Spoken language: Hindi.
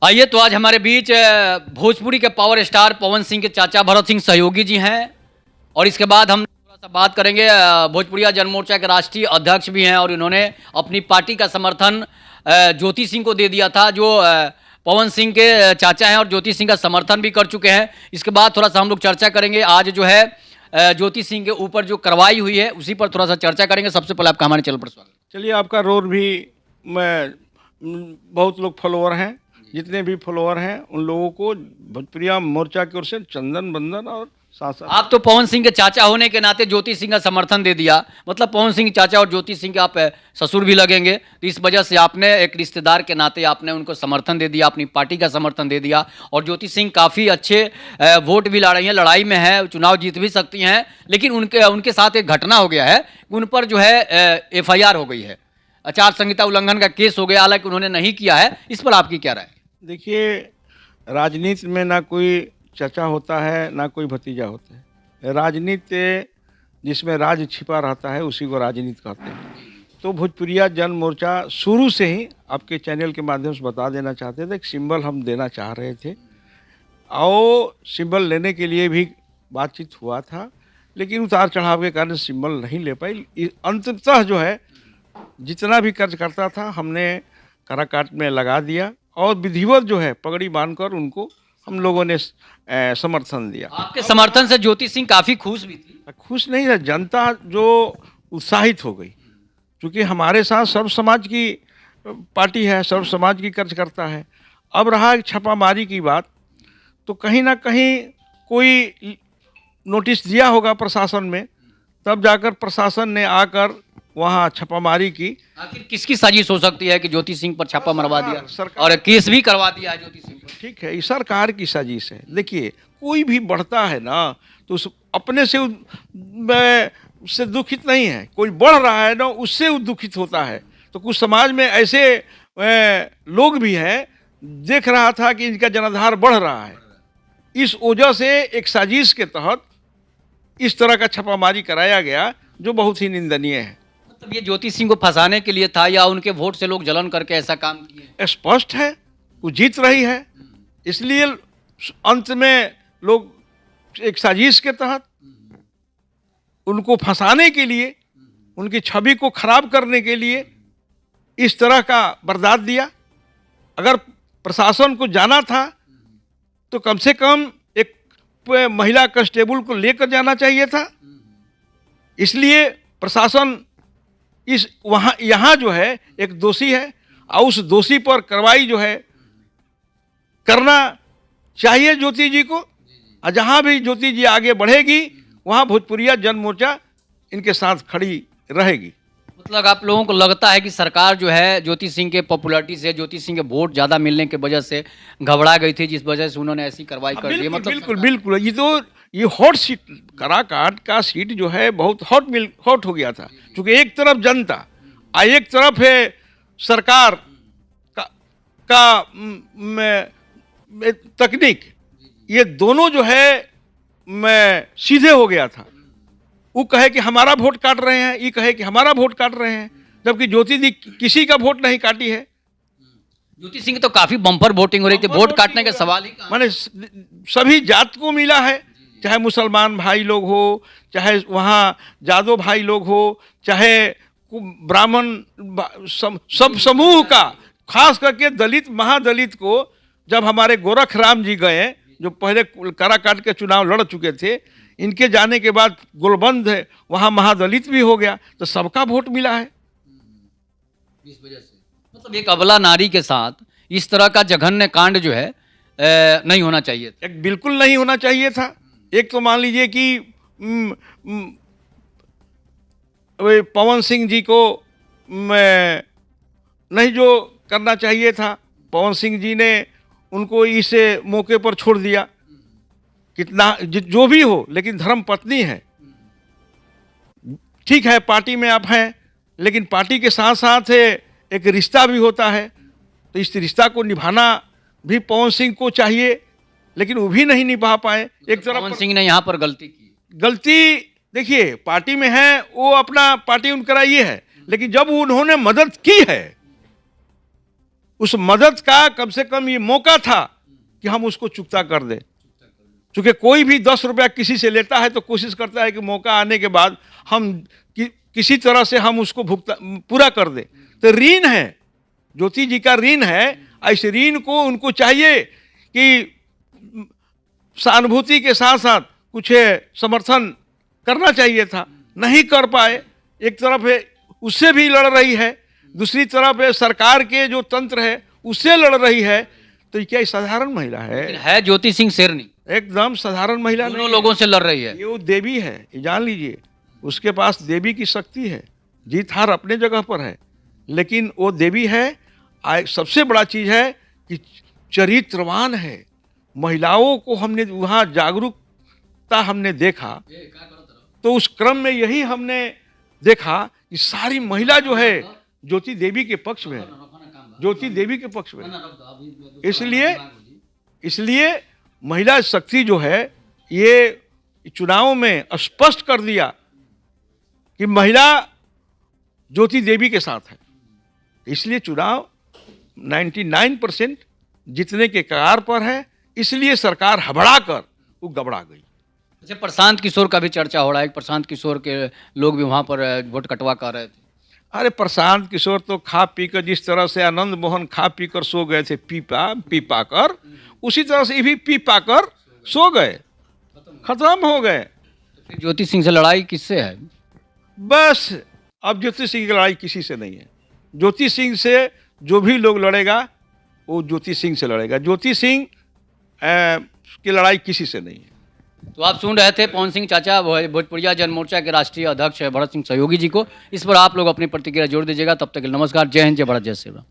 आइए तो आज हमारे बीच भोजपुरी के पावर स्टार पवन सिंह के चाचा भरत सिंह सहयोगी जी हैं और इसके बाद हम थोड़ा सा बात करेंगे। भोजपुरिया जनमोर्चा के राष्ट्रीय अध्यक्ष भी हैं और इन्होंने अपनी पार्टी का समर्थन ज्योति सिंह को दे दिया था, जो पवन सिंह के चाचा हैं और ज्योति सिंह का समर्थन भी कर चुके हैं। इसके बाद थोड़ा सा हम लोग चर्चा करेंगे। आज जो है ज्योति सिंह के ऊपर जो कार्रवाई हुई है उसी पर थोड़ा सा चर्चा करेंगे। सबसे पहले आपका हमारे चैनल पर स्वागत। चलिए, आपका रोल भी मैं बहुत लोग फॉलोअर हैं, जितने भी फॉलोअर हैं उन लोगों को भोजपुरिया मोर्चा की ओर से चंदन बंदन और साथ साथ आप तो पवन सिंह के चाचा होने के नाते ज्योति सिंह का समर्थन दे दिया, मतलब पवन सिंह चाचा और ज्योति सिंह के आप ससुर भी लगेंगे, तो इस वजह से आपने एक रिश्तेदार के नाते आपने उनको समर्थन दे दिया, अपनी पार्टी का समर्थन दे दिया। और ज्योति सिंह काफ़ी अच्छे वोट भी ला रही हैं, लड़ाई में है, चुनाव जीत भी सकती हैं, लेकिन उनके साथ एक घटना हो गया है, उन पर जो है FIR हो गई है, आचार संहिता उल्लंघन का केस हो गया, हालांकि उन्होंने नहीं किया है। इस पर आपकी क्या राय? देखिए, राजनीति में ना कोई चचा होता है ना कोई भतीजा होता है। राजनीति जिसमें राज छिपा रहता है उसी को राजनीति कहते हैं। तो भोजपुरिया जन मोर्चा शुरू से ही आपके चैनल के माध्यम से बता देना चाहते थे, एक सिंबल हम देना चाह रहे थे और सिंबल लेने के लिए भी बातचीत हुआ था, लेकिन उतार चढ़ाव के कारण सिंबल नहीं ले पाई। अंततः जो है जितना भी कर्ज करता था हमने काराकाट में लगा दिया और विधिवत जो है पगड़ी बांधकर उनको हम लोगों ने समर्थन दिया। आपके समर्थन से ज्योति सिंह काफ़ी खुश भी थी। खुश नहीं है, जनता जो उत्साहित हो गई, क्योंकि हमारे साथ सर्व समाज की पार्टी है, सर्व समाज की कर्ज करता है। अब रहा एक छापामारी की बात, तो कहीं ना कहीं कोई नोटिस दिया होगा प्रशासन में, तब जाकर प्रशासन ने आकर वहाँ छापामारी की। आखिर किसकी साजिश हो सकती है कि ज्योति सिंह पर छापा मरवा दिया सरकार और केस भी करवा दिया है ज्योति सिंह पर? ठीक है, ये सरकार की साजिश है। देखिए, कोई भी बढ़ता है ना तो उस अपने से दुखित नहीं है, कोई बढ़ रहा है ना उससे दुखित होता है। तो कुछ समाज में ऐसे लोग भी हैं, देख रहा था कि इनका जनाधार बढ़ रहा है, इस वजह से एक साजिश के तहत इस तरह का छापामारी कराया गया, जो बहुत ही निंदनीय है। मतलब ये ज्योति सिंह को फंसाने के लिए था या उनके वोट से लोग जलन करके ऐसा काम किए? स्पष्ट है, वो जीत रही है, इसलिए अंत में लोग एक साजिश के तहत उनको फंसाने के लिए, उनकी छवि को खराब करने के लिए इस तरह का बर्दाश्त दिया। अगर प्रशासन को जाना था तो कम से कम एक महिला कांस्टेबल को लेकर जाना चाहिए था। इसलिए प्रशासन यहाँ जो है एक दोषी है और उस दोषी पर कार्रवाई जो है करना चाहिए ज्योति जी को, और जहाँ भी ज्योति जी आगे बढ़ेगी वहाँ भोजपुरिया जन मोर्चा इनके साथ खड़ी रहेगी। मतलब आप लोगों को लगता है कि सरकार जो है ज्योति सिंह के पॉपुलैरिटी से, ज्योति सिंह के वोट ज़्यादा मिलने की वजह से घबरा गई थी, जिस वजह से उन्होंने ऐसी कार्रवाई कर दी? मतलब बिल्कुल बिल्कुल, ये हॉट सीट, काराकाट का सीट जो है बहुत हॉट हो गया था, क्योंकि एक तरफ जनता और एक तरफ है सरकार का तकनीक, ये दोनों जो है सीधे हो गया था। वो कहे कि हमारा वोट काट रहे हैं, ये कहे कि हमारा वोट काट रहे हैं, जबकि ज्योति जी किसी का वोट नहीं काटी है। ज्योति सिंह तो काफी बम्पर वोटिंग हो रही थी, वोट काटने का सवाल ही कहाँ? माने सभी जात को मिला है, चाहे मुसलमान भाई लोग हो, चाहे वहाँ जादव भाई लोग हो, चाहे ब्राह्मण, सब समूह का, खास करके दलित महादलित को। जब हमारे गोरख राम जी गए, जो पहले काराकाट के चुनाव लड़ चुके थे, इनके जाने के बाद गोलबंद है, वहाँ महादलित भी हो गया, तो सबका वोट मिला है। इस वजह से मतलब एक अबला नारी के साथ इस तरह का जघन्य कांड जो है नहीं होना चाहिए था। एक बिल्कुल नहीं होना चाहिए था। एक तो मान लीजिए कि पवन सिंह जी को नहीं जो करना चाहिए था, पवन सिंह जी ने उनको इस मौके पर छोड़ दिया। कितना जो भी हो, लेकिन धर्म पत्नी है, ठीक है, पार्टी में आप हैं, लेकिन पार्टी के साथ साथ एक रिश्ता भी होता है, तो इस रिश्ता को निभाना भी पवन सिंह को चाहिए, लेकिन वो भी नहीं निभा पाए। एक तरफ पवन सिंह ने यहाँ पर गलती देखिए, पार्टी में है, वो अपना पार्टी उनका ये है, लेकिन जब उन्होंने मदद की है उस मदद का कम से कम ये मौका था कि हम उसको चुकता कर दें। क्योंकि कोई भी 10 रुपया किसी से लेता है तो कोशिश करता है कि मौका आने के बाद हम किसी तरह से हम उसको पूरा कर दें। तो ऋण है, ज्योति जी का ऋण है। ऐसे ऋण को उनको चाहिए कि सहानुभूति के साथ साथ कुछ समर्थन करना चाहिए था, नहीं कर पाए। एक तरफ उससे भी लड़ रही है, दूसरी तरफ सरकार के जो तंत्र है उससे लड़ रही है। तो क्या साधारण महिला है ज्योति सिंह शेरनी, एकदम साधारण महिला नहीं, लोगों से लड़ रही है। ये वो देवी है, ये जान लीजिए। उसके पास देवी की शक्ति है, जीत हार अपने जगह पर है, लेकिन वो देवी है। सबसे बड़ा चीज है कि चरित्रवान है। महिलाओं को हमने वहाँ जागरूकता हमने देखा, तो उस क्रम में यही हमने देखा कि सारी महिला जो है ज्योति देवी के पक्ष में है, ज्योति देवी के पक्ष में है। इसलिए महिला शक्ति जो है ये चुनाव में स्पष्ट कर दिया कि महिला ज्योति देवी के साथ है। इसलिए चुनाव 99% जीतने के कगार पर है। इसलिए सरकार हबड़ा कर वो गबड़ा गई। अच्छा, प्रशांत किशोर का भी चर्चा हो रहा है। प्रशांत किशोर के लोग भी वहां पर वोट कटवा कर रहे थे। अरे प्रशांत किशोर तो खा पी कर, जिस तरह से आनंद मोहन खा पी कर सो गए थे पीपा कर, उसी तरह से ये भी पीपा कर सो गए, खत्म हो गए। तो फिर ज्योति सिंह से लड़ाई किससे है? बस अब ज्योति सिंह की लड़ाई किसी से नहीं है। ज्योति सिंह से जो भी लोग लड़ेगा वो ज्योति सिंह से लड़ेगा। ज्योति सिंह की लड़ाई किसी से नहीं है। तो आप सुन रहे थे पवन सिंह चाचा भोजपुरिया जनमोर्चा के राष्ट्रीय अध्यक्ष भरत सिंह सहयोगी जी को। इस पर आप लोग अपनी प्रतिक्रिया जोड़ दीजिएगा। तब तक के लिए नमस्कार, जय हिंद, जय भारत, जय श्री राम।